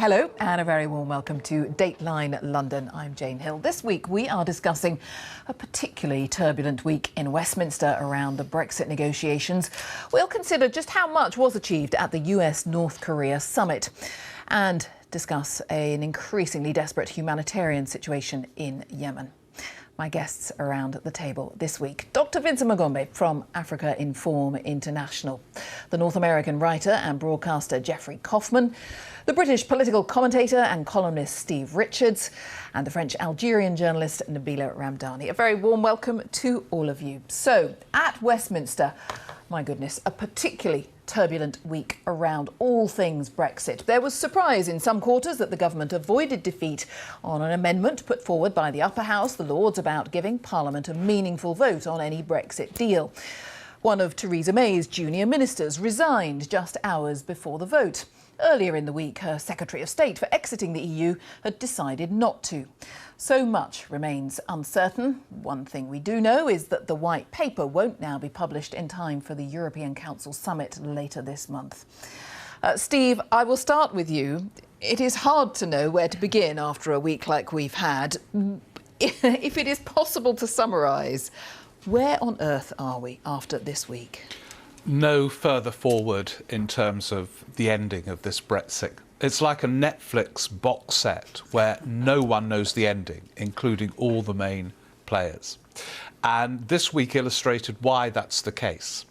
Hello and a very warm welcome to Dateline London. I'm Jane Hill. This week we are discussing a particularly turbulent week in Westminster around the Brexit negotiations. We'll consider just how much was achieved at the US-North Korea summit and discuss an increasingly desperate humanitarian situation in Yemen. My guests around the table this week: Dr. Vincent Magombe from Africa Inform International, the North American writer and broadcaster Geoffrey Kaufman, the British political commentator and columnist Steve Richards, and the French-Algerian journalist Nabila Ramdani. A very warm welcome to all of you. So, at Westminster, my goodness, a particularly turbulent week around all things Brexit. There was surprise in some quarters that the government avoided defeat on an amendment put forward by the upper house, the Lords, about giving Parliament a meaningful vote on any Brexit deal. One of Theresa May's junior ministers resigned just hours before the vote. Earlier in the week, her Secretary of State for exiting the EU had decided not to. So much remains uncertain. One thing we do know is that the White Paper won't now be published in time for the European Council summit later this month. Steve, I will start with you. It is hard to know where to begin after a week like we've had. If it is possible to summarise, where on earth are we after this week? No further forward in terms of the ending of this Brexit. It's like a Netflix box set where no one knows the ending, including all the main players. And this week illustrated why that's the case.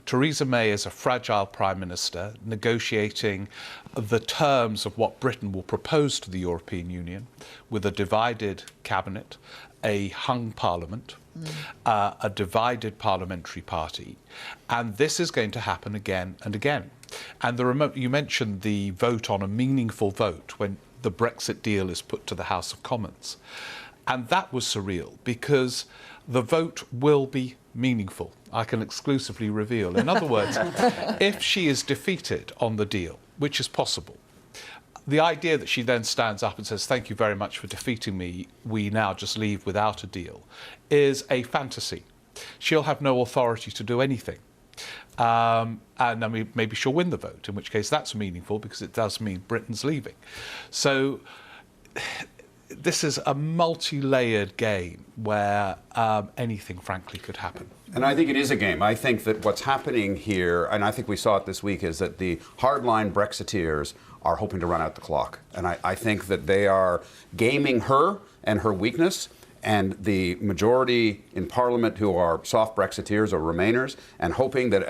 Theresa May is a fragile Prime Minister negotiating the terms of what Britain will propose to the European Union with a divided cabinet, a hung parliament, a divided parliamentary party. And this is going to happen again and again. And you mentioned the vote on a meaningful vote when the Brexit deal is put to the House of Commons. And that was surreal because the vote will be meaningful. I can exclusively reveal. In other words, if she is defeated on the deal, which is possible, the idea that she then stands up and says, "Thank you very much for defeating me, we now just leave without a deal," is a fantasy. She'll have no authority to do anything. And I mean, maybe she'll win the vote, in which case that's meaningful because it does mean Britain's leaving. So this is a multi-layered game where anything, frankly, could happen. And I think it is a game. I think that what's happening here, and I think we saw it this week, is that the hardline Brexiteers are hoping to run out the clock. And I think that they are gaming her and her weakness, and the majority in Parliament who are soft Brexiteers or Remainers, and hoping that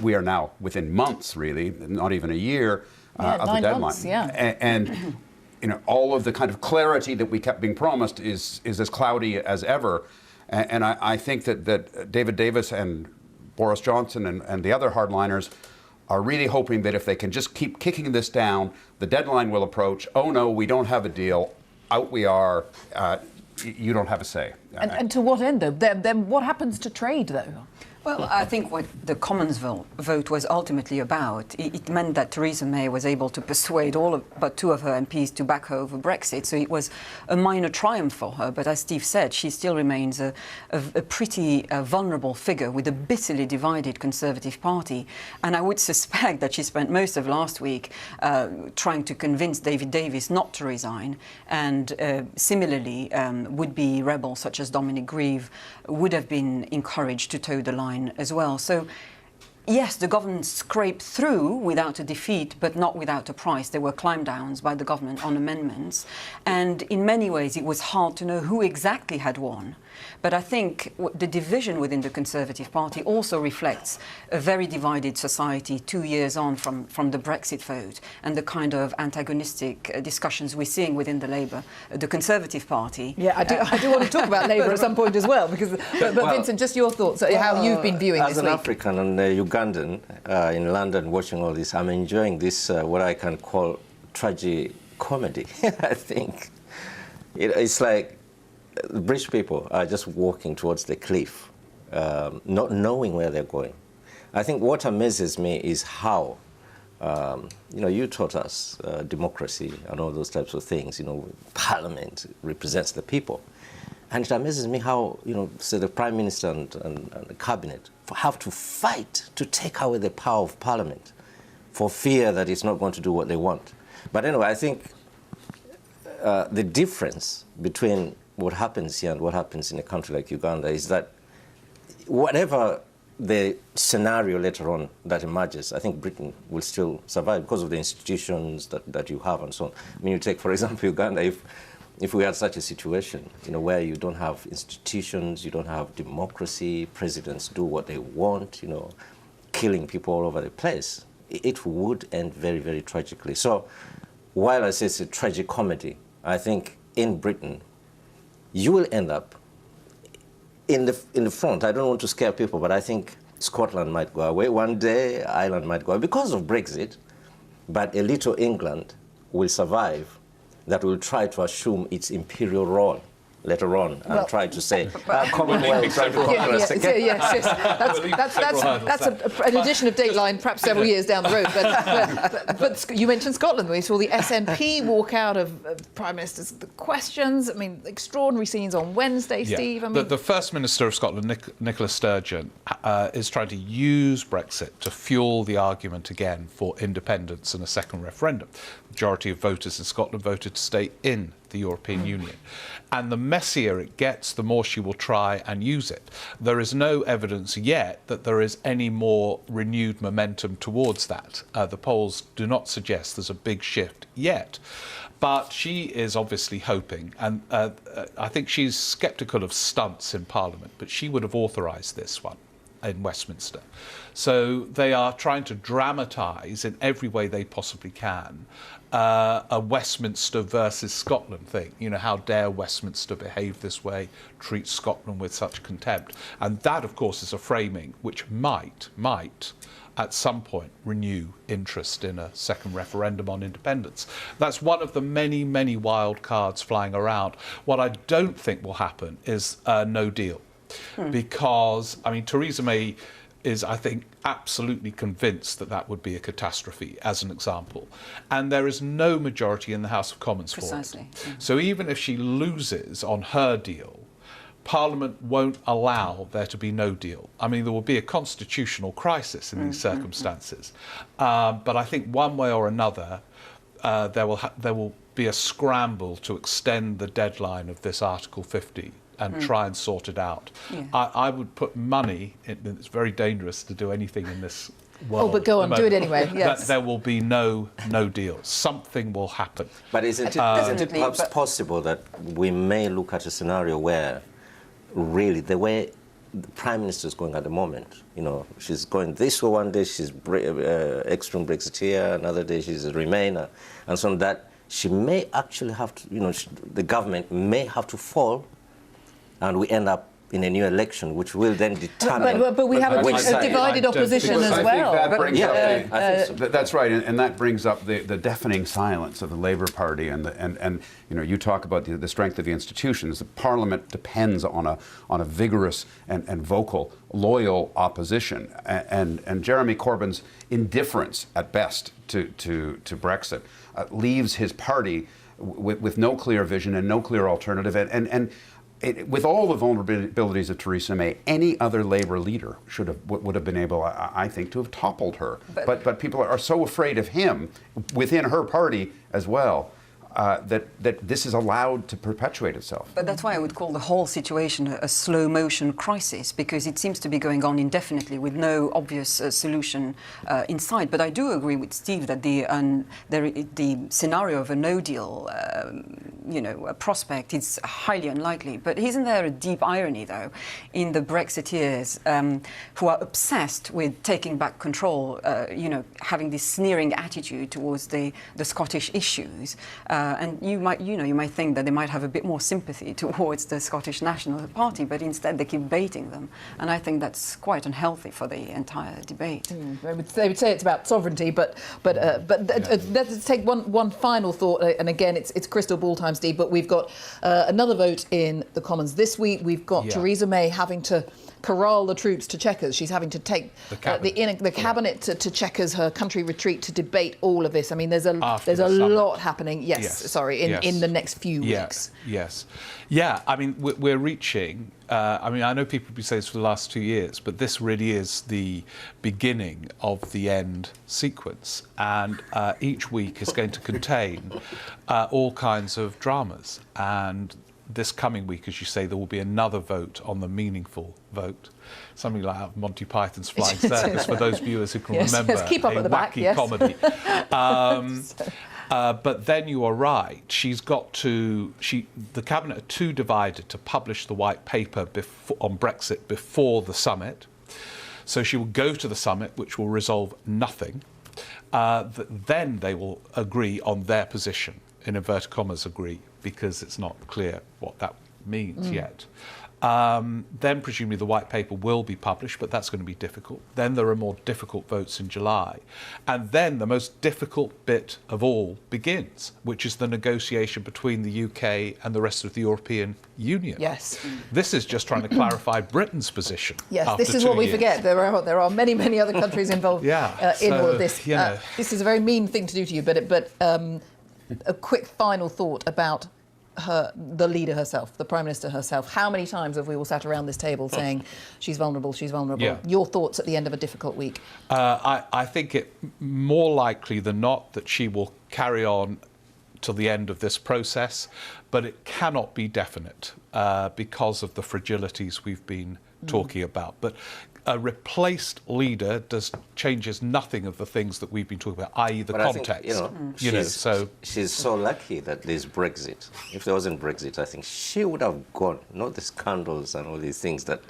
we are now within months, really, not even a year, of the deadline. Months, yeah. And you know, all of the kind of clarity that we kept being promised is as cloudy as ever. And I think that David Davis and Boris Johnson and the other hardliners are really hoping that if they can just keep kicking this down, the deadline will approach. Oh no, we don't have a deal. Out we are. You don't have a say. And to what end, though? Then what happens to trade, though? Well, I think what the Commons vote was ultimately about, it meant that Theresa May was able to persuade but two of her MPs to back her over Brexit. So it was a minor triumph for her. But as Steve said, she still remains a pretty vulnerable figure with a bitterly divided Conservative Party. And I would suspect that she spent most of last week trying to convince David Davis not to resign. And similarly, would-be rebels such as Dominic Grieve would have been encouraged to toe the line as well. So yes, the government scraped through without a defeat, but not without a price. There were climb downs by the government on amendments, and in many ways it was hard to know who exactly had won. But I think the division within the Conservative Party also reflects a very divided society 2 years on from the Brexit vote, and the kind of antagonistic discussions we're seeing within the Conservative Party. Yeah, I do want to talk about Labour at some point as well, because but Vincent, just your thoughts, how you've been viewing this week. As an African and Ugandan in London watching all this, I'm enjoying this, what I can call tragi-comedy. I think it's like the British people are just walking towards the cliff, not knowing where they're going. I think what amazes me is how, you taught us democracy and all those types of things. Parliament represents the people. And it amazes me how, so the Prime Minister and the Cabinet have to fight to take away the power of Parliament for fear that it's not going to do what they want. But anyway, I think the difference between what happens here and what happens in a country like Uganda is that whatever the scenario later on that emerges, I think Britain will still survive because of the institutions that you have and so on. I mean, you take, for example, Uganda, if we had such a situation, where you don't have institutions, you don't have democracy, presidents do what they want, killing people all over the place, it would end very, very tragically. So while I say it's a tragic comedy, I think in Britain, you will end up in the front. I don't want to scare people, but I think Scotland might go away one day, Ireland might go away because of Brexit, but a little England will survive that will try to assume its imperial role later on and try to say, Commonwealth, try to conquer us again. Yes. That's an addition of Dateline, perhaps several years down the road. But you mentioned Scotland. We saw the SNP walk out of Prime Minister's questions. I mean, extraordinary scenes on Wednesday, Steve. I mean, the First Minister of Scotland, Nicola Sturgeon, is trying to use Brexit to fuel the argument again for independence and a second referendum. The majority of voters in Scotland voted to stay in the European Union. And the messier it gets, the more she will try and use it. There is no evidence yet that there is any more renewed momentum towards that. The polls do not suggest there's a big shift yet. But she is obviously hoping, and I think she's sceptical of stunts in Parliament, but she would have authorised this one in Westminster. So they are trying to dramatise in every way they possibly can a Westminster versus Scotland thing. How dare Westminster behave this way, treat Scotland with such contempt? And that, of course, is a framing which might, at some point, renew interest in a second referendum on independence. That's one of the many, many wild cards flying around. What I don't think will happen is no deal. Because, Theresa May is, I think, absolutely convinced that would be a catastrophe, as an example. And there is no majority in the House of Commons for it. So even if she loses on her deal, Parliament won't allow there to be no deal. There will be a constitutional crisis in these circumstances. But I think one way or another, there will be a scramble to extend the deadline of this Article 50 and try and sort it out. I would put money, it's very dangerous to do anything in this world. Oh, but go on, do it anyway, yes. That there will be no deal. Something will happen. But isn't it perhaps possible that we may look at a scenario where really the way the Prime Minister is going at the moment, she's going this way one day, she's extreme Brexiteer, another day she's a Remainer, and so on, that she may actually have to, the government may have to fall and we end up in a new election, which will then determine. But we have a divided opposition as well. That's right, and that brings up the deafening silence of the Labour Party, and you talk about the strength of the institutions. The Parliament depends on a vigorous and vocal, loyal opposition, and Jeremy Corbyn's indifference at best to Brexit leaves his party with no clear vision and no clear alternative, and with all the vulnerabilities of Theresa May, any other Labour leader would have been able, I think, to have toppled her. But people are so afraid of him within her party as well. That this is allowed to perpetuate itself. But that's why I would call the whole situation a slow-motion crisis, because it seems to be going on indefinitely with no obvious solution in sight. But I do agree with Steve that the scenario of a no-deal, a prospect is highly unlikely. But isn't there a deep irony, though, in the Brexiteers who are obsessed with taking back control, having this sneering attitude towards the Scottish issues? And you might think that they might have a bit more sympathy towards the Scottish National Party, but instead they keep baiting them. And I think that's quite unhealthy for the entire debate. They would say it's about sovereignty, but let's take one final thought. And again, it's crystal ball time, Steve. But we've got another vote in the Commons this week. We've got Theresa May having to corral the troops to Chequers. She's having to take the cabinet to Chequers, her country retreat, to debate all of this. I mean, there's a lot happening. In the next few weeks. Yes. Yeah. I mean, we're reaching. I mean, I know people have been saying this for the last 2 years, but this really is the beginning of the end sequence. And each week is going to contain all kinds of dramas. And this coming week, as you say, there will be another vote on the meaningful vote. Something like Monty Python's Flying Circus, for those viewers who can remember keep up a at the wacky back, comedy. But then you are right. The cabinet are too divided to publish the white paper on Brexit before the summit. So she will go to the summit, which will resolve nothing. Then they will agree on their position, in inverted commas, agree, because it's not clear what that means yet. Then presumably the white paper will be published, but that's going to be difficult. Then there are more difficult votes in July. And then the most difficult bit of all begins, which is the negotiation between the UK and the rest of the European Union. Yes. This is just trying to clarify Britain's position. Yes, this is what we forget. There are many, many other countries involved in all of this. This is a very mean thing to do to you, but a quick final thought about the leader herself, the Prime Minister herself. How many times have we all sat around this table saying she's vulnerable, she's vulnerable? Yeah. Your thoughts at the end of a difficult week? I think it more likely than not that she will carry on till the end of this process, but it cannot be definite because of the fragilities we've been talking about. But a replaced leader changes nothing of the things that we've been talking about, i.e. the context. She's so lucky that there's Brexit. If there wasn't Brexit, I think she would have gone, not the scandals and all these things that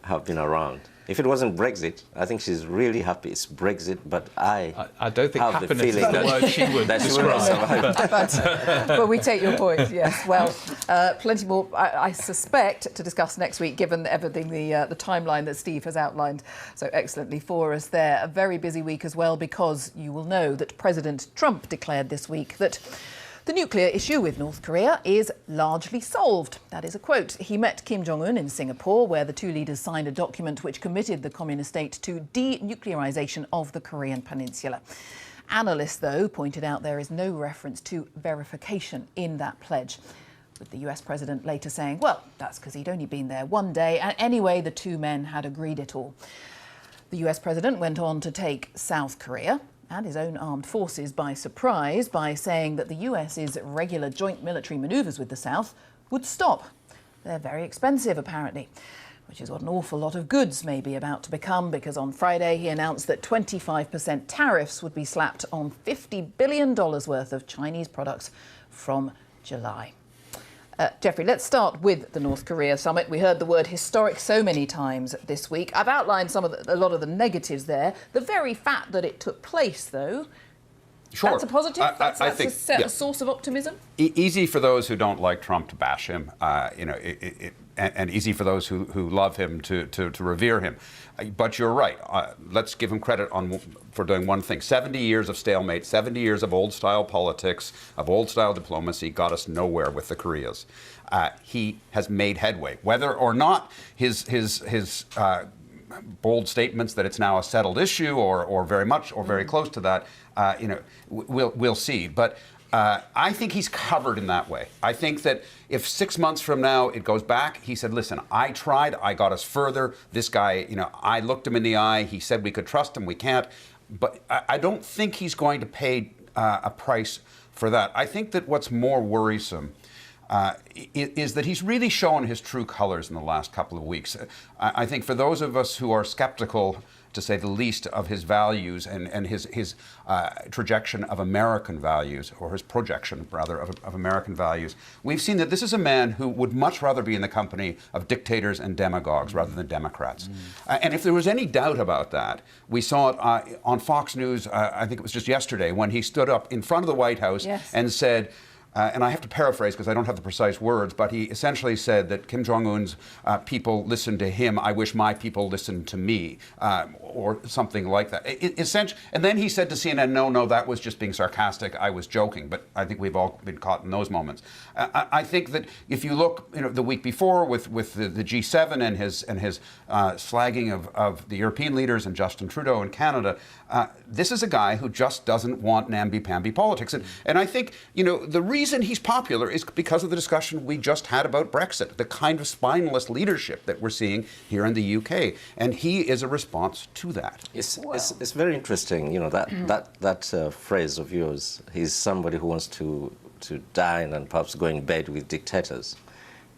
have been around. If it wasn't Brexit, I think she's really happy. It's Brexit, but I don't think have happiness the feeling is the word she would describe. But we take your point, yes. Well, plenty more, I suspect, to discuss next week, given everything, the timeline that Steve has outlined so excellently for us there. A very busy week as well, because you will know that President Trump declared this week that the nuclear issue with North Korea is largely solved. That is a quote. He met Kim Jong-un in Singapore, where the two leaders signed a document which committed the communist state to denuclearization of the Korean peninsula. Analysts, though, pointed out there is no reference to verification in that pledge, with the US president later saying, well, that's because he'd only been there one day, and anyway, the two men had agreed it all. The US president went on to take South Korea and his own armed forces by surprise by saying that the US's regular joint military manoeuvres with the South would stop. They're very expensive, apparently, which is what an awful lot of goods may be about to become, because on Friday he announced that 25% tariffs would be slapped on $50 billion worth of Chinese products from July. Geoffrey, let's start with the North Korea summit. We heard the word historic so many times this week. I've outlined a lot of the negatives there. The very fact that it took place, though, that's a positive? That's a source of optimism? Easy for those who don't like Trump to bash him, and easy for those who love him to revere him. But you're right. Let's give him credit for doing one thing. 70 years of stalemate, 70 years of old-style politics, of old-style diplomacy got us nowhere with the Koreas. He has made headway. Whether or not his bold statements that it's now a settled issue, or very much, or very close to that, we'll see. But I think he's covered in that way. I think that if 6 months from now it goes back, he said, listen, I tried, I got us further. This guy, I looked him in the eye. He said we could trust him. We can't. But I don't think he's going to pay a price for that. I think that what's more worrisome is that he's really shown his true colors in the last couple of weeks. I think for those of us who are skeptical, to say the least, of his values and his projection of American values, or his projection, rather, of American values, we've seen that this is a man who would much rather be in the company of dictators and demagogues rather than Democrats. And if there was any doubt about that, we saw it on Fox News, I think it was just yesterday, when he stood up in front of the White House and said, and I have to paraphrase because I don't have the precise words, but he essentially said that Kim Jong-un's people listen to him, I wish my people listened to me, or something like that. And then he said to CNN, no, that was just being sarcastic, I was joking, but I think we've all been caught in those moments. I think that if you look the week before with the G7 and his slagging of the European leaders and Justin Trudeau in Canada, this is a guy who just doesn't want namby-pamby politics. And I think, the reason he's popular is because of the discussion we just had about Brexit, the kind of spineless leadership that we're seeing here in the UK. And he is a response to that. It's very interesting, that phrase of yours. He's somebody who wants to dine and perhaps go in bed with dictators.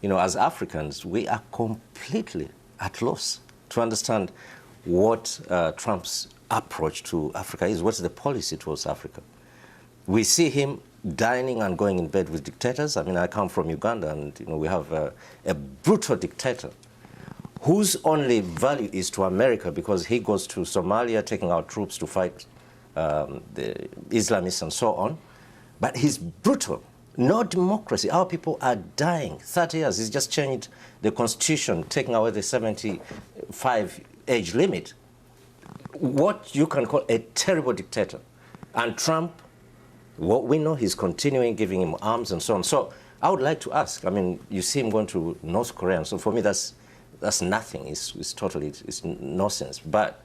As Africans, we are completely at loss to understand what Trump's approach to Africa is. What's the policy towards Africa? We see him dining and going in bed with dictators. I come from Uganda, and we have a brutal dictator whose only value is to America because he goes to Somalia taking our troops to fight the Islamists and so on. But he's brutal. No democracy. Our people are dying. 30 years. He's just changed the constitution, taking away the 75 age limit. What you can call a terrible dictator. And Trump, what we know, he's continuing giving him arms and so on. So I would like to ask, you see him going to North Korea, and so for me that's nothing. It's totally nonsense. But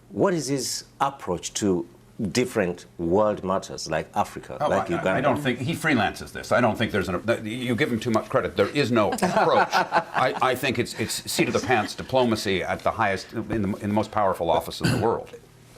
what is his approach to different world matters like Africa, like Uganda? I don't think he freelances this. I don't think there's you give him too much credit. There is no approach. I think it's seat of the pants diplomacy at the highest, in the most powerful office in the world.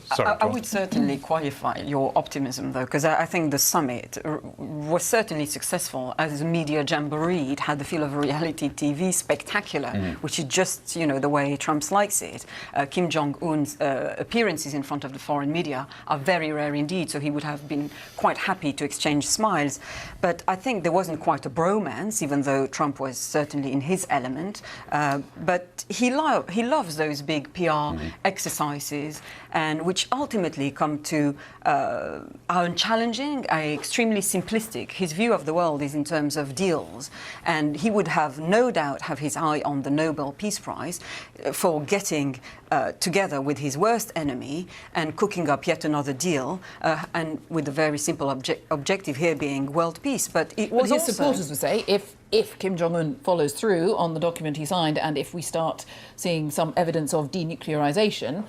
I would certainly qualify your optimism, though, because I think the summit was certainly successful as a media jamboree. It had the feel of a reality TV spectacular, which is just, the way Trump likes it. Kim Jong-un's appearances in front of the foreign media are very rare indeed, so he would have been quite happy to exchange smiles. But I think there wasn't quite a bromance, even though Trump was certainly in his element. But he loves those big PR exercises, and which ultimately come to unchallenging, extremely simplistic. His view of the world is in terms of deals, and he would have no doubt have his eye on the Nobel Peace Prize for getting together with his worst enemy and cooking up yet another deal, and with the very simple objective here being world peace. But it was his supporters would say if Kim Jong-un follows through on the document he signed, and if we start seeing some evidence of denuclearization,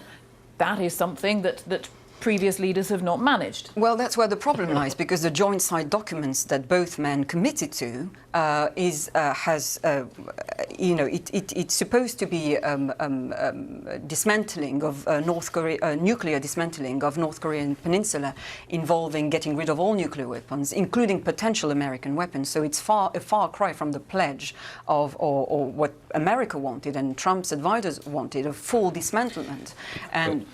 that is something that previous leaders have not managed. Well, that's where the problem lies, because the joint side documents that both men committed to it's supposed to be dismantling of North Korea, nuclear dismantling of North Korean peninsula, involving getting rid of all nuclear weapons, including potential American weapons. So it's a far cry from the pledge of or what America wanted and Trump's advisors wanted, of full dismantlement. And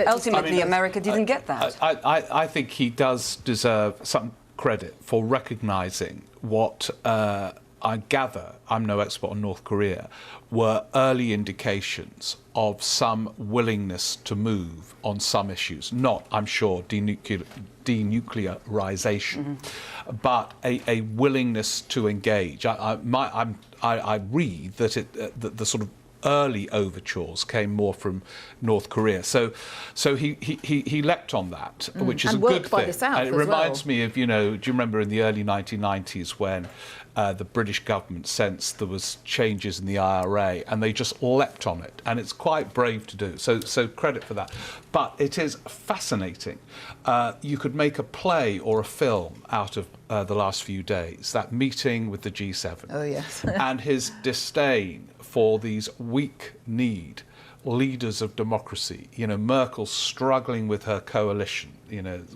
ultimately, America didn't get that. I think he does deserve some credit for recognising what I gather, I'm no expert on North Korea, were early indications of some willingness to move on some issues. Not, I'm sure, denuclearization, but a willingness to engage. I read that the sort of early overtures came more from North Korea. So he leapt on that, which is and a good worked by thing. the South and it as reminds well. me of, do you remember in the early 1990s when the British government sensed there was changes in the IRA and they just leapt on it, and it's quite brave to do. So credit for that. But it is fascinating. You could make a play or a film out of the last few days, that meeting with the G7. Oh, yes. And his disdain for these weak-kneed leaders of democracy. Merkel struggling with her coalition,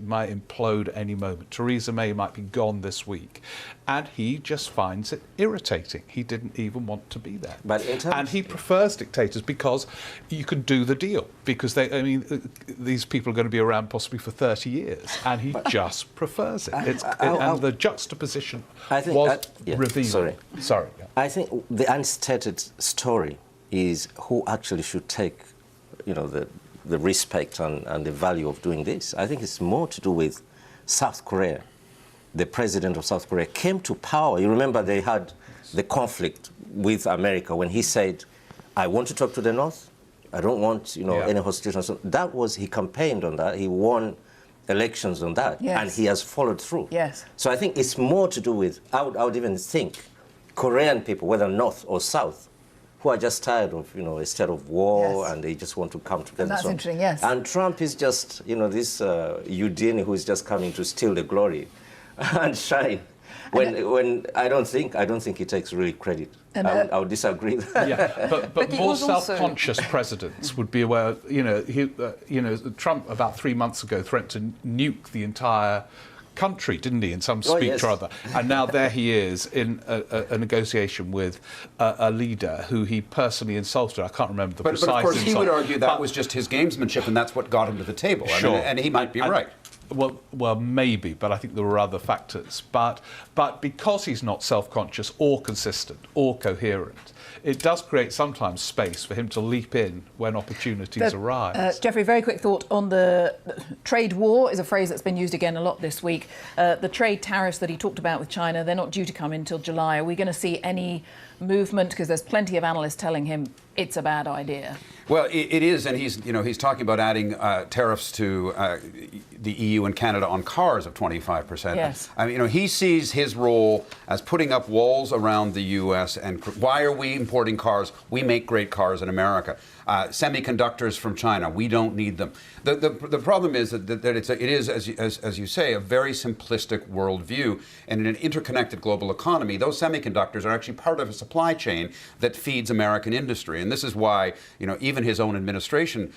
might implode any moment. Theresa May might be gone this week. And he just finds it irritating. He didn't even want to be there. And he prefers dictators because you can do the deal. Because these people are going to be around possibly for 30 years. And he just prefers it. And the juxtaposition was revealing. Sorry. I think the unstated story is who actually should take, the respect and the value of doing this. I think it's more to do with South Korea the president of South Korea, came to power, you remember they had the conflict with America when he said, I want to talk to the North. I don't want, any hostility. So that was, he campaigned on that. He won elections on that. Yes. And he has followed through. Yes. So I think it's more to do with, I would even think, Korean people, whether North or South, who are just tired of, a state of war, Yes. and they just want to come together. And that's interesting, yes. And Trump is just, this Houdini who is just coming to steal the glory and shine. When I don't think he takes really credit. And, I would disagree. Yeah, but he more was also- self-conscious presidents would be aware. Trump about 3 months ago threatened to nuke the entire country, didn't he, in some speech yes. or other? And now there he is in a negotiation with a leader who he personally insulted. I can't remember the precise But of course, he insult. would argue that was just his gamesmanship, and that's what got him to the table. I Sure. mean, and he might be right. Well, maybe, but I think there were other factors. But because he's not self-conscious or consistent or coherent, it does create sometimes space for him to leap in when opportunities arise. Jeffrey, very quick thought on the trade war is a phrase that's been used again a lot this week. The trade tariffs that he talked about with China, they're not due to come in until July. Are we going to see any movement? Because there's plenty of analysts telling him it's a bad idea. Well, it is, and he's talking about adding tariffs to the EU and Canada on cars of 25%. Yes. I mean, he sees his role as putting up walls around the U.S. and why are we importing cars? We make great cars in America. Semiconductors from China, we don't need them. The problem is that it is, as you say, a very simplistic worldview, and in an interconnected global economy, those semiconductors are actually part of a supply chain that feeds American industry, and this is why even his own administration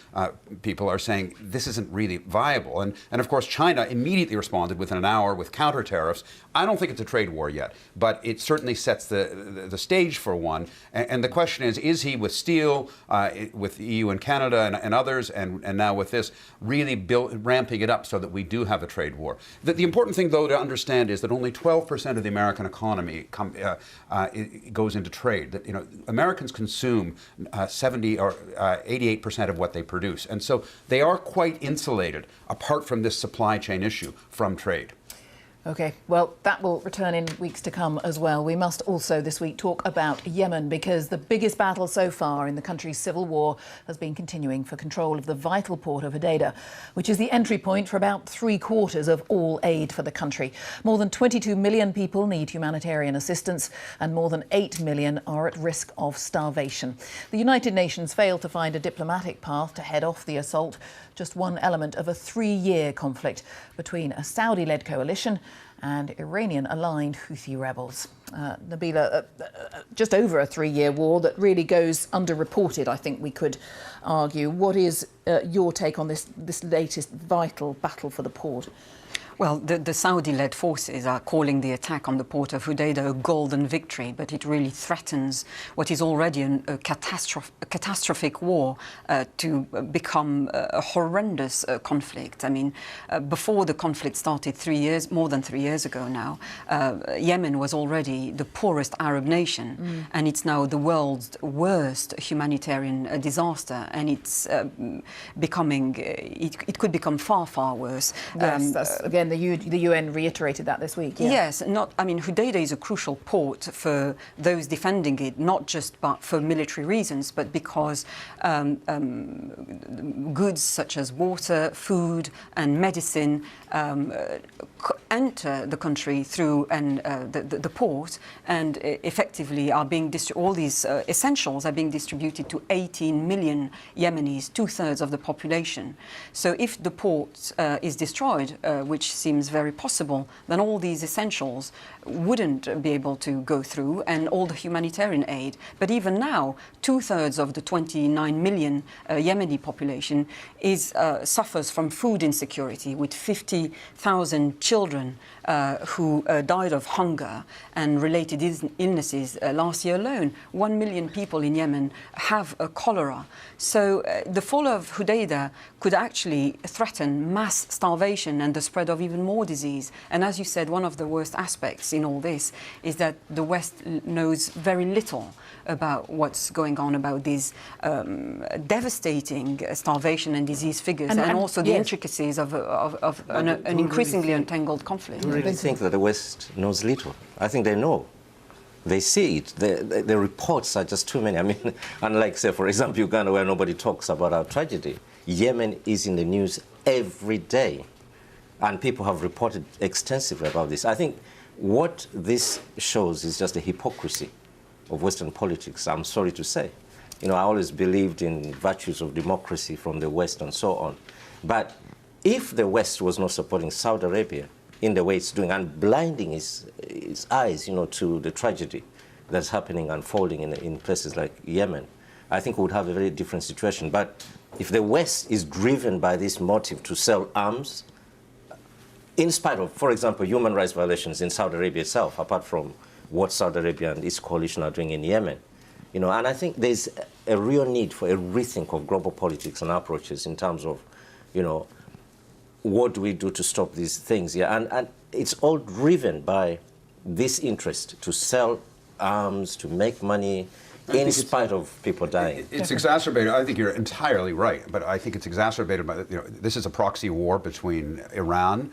people are saying this isn't really viable, and of course China immediately responded within an hour with counter tariffs. I don't think it's a trade war yet, but it certainly sets the stage for one, and the question is he with steel, with the EU and Canada and others, and now with this, really ramping it up so that we do have a trade war. The important thing, though, to understand is that only 12% of the American economy goes into trade. That Americans consume 70 or 88% of what they produce, and so they are quite insulated, apart from this supply chain issue, from trade. OK, well, that will return in weeks to come as well. We must also this week talk about Yemen, because the biggest battle so far in the country's civil war has been continuing for control of the vital port of Hodeidah, which is the entry point for about 3/4 of all aid for the country. More than 22 million people need humanitarian assistance, and more than 8 million are at risk of starvation. The United Nations failed to find a diplomatic path to head off the assault, just one element of a 3-year conflict between a Saudi-led coalition and Iranian-aligned Houthi rebels. Nabila, just over a 3-year war that really goes underreported, I think we could argue. What is your take on this latest vital battle for the port? Well, the Saudi-led forces are calling the attack on the port of Hodeidah a golden victory, but it really threatens what is already a catastrophic war to become a horrendous conflict. I mean, before the conflict started more than 3 years ago now, Yemen was already the poorest Arab nation, and it's now the world's worst humanitarian disaster, and it's becoming, it could become far, far worse. Yes, that's, again, the UN reiterated that this week. Yeah. Yes, Hodeidah is a crucial port for those defending it, not just for military reasons, but because goods such as water, food and medicine enter the country through the port, and effectively are being all these essentials are being distributed to 18 million Yemenis, 2/3 of the population. So if the port is destroyed, which seems very possible, then all these essentials wouldn't be able to go through, and all the humanitarian aid. But even now, 2/3 of the 29 million Yemeni population suffers from food insecurity, with 50,000 children who died of hunger and related illnesses last year alone. 1 million people in Yemen have cholera. So the fall of Hodeidah could actually threaten mass starvation and the spread of even more disease. And as you said, one of the worst aspects in all this is that the West knows very little about what's going on, about these devastating starvation and disease figures, and also the intricacies of an increasingly entangled conflict. I really think that the West knows little. I think they know. They see it. The reports are just too many. I mean, unlike, say, for example, Uganda, where nobody talks about our tragedy, Yemen is in the news every day. And people have reported extensively about this. I think what this shows is just the hypocrisy of Western politics, I'm sorry to say. You know, I always believed in virtues of democracy from the West and so on. But if the West was not supporting Saudi Arabia in the way it's doing and blinding its eyes, you know, to the tragedy that's happening, unfolding in places like Yemen, I think we would have a very different situation. But if the West is driven by this motive to sell arms, in spite of, for example, human rights violations in Saudi Arabia itself, apart from what Saudi Arabia and its coalition are doing in Yemen, you know, and I think there's a real need for a rethink of global politics and approaches in terms of, you know, what do we do to stop these things? Yeah, and it's all driven by this interest to sell arms, to make money, in spite of people dying. It's exacerbated. I think you're entirely right, but I think it's exacerbated by, you know, this is a proxy war between Iran,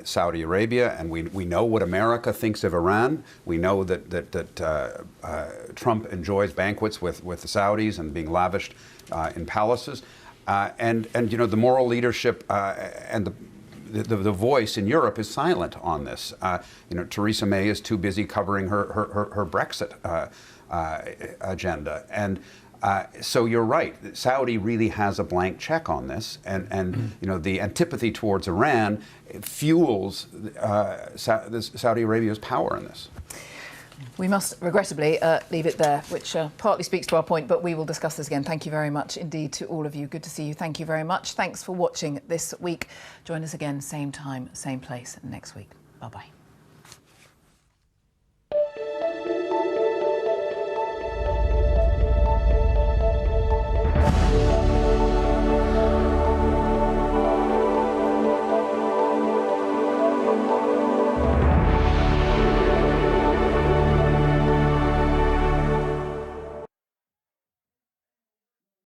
Saudi Arabia, and we know what America thinks of Iran. We know that Trump enjoys banquets with the Saudis and being lavished in palaces. And you know, the moral leadership and the voice in Europe is silent on this. You know, Theresa May is too busy covering her Brexit agenda. And so you're right, Saudi really has a blank check on this. And you know, the antipathy towards Iran fuels Saudi Arabia's power in this. We must regrettably leave it there, which partly speaks to our point, but we will discuss this again. Thank you very much indeed to all of you. Good to see you. Thank you very much. Thanks for watching this week. Join us again, same time, same place next week. Bye-bye.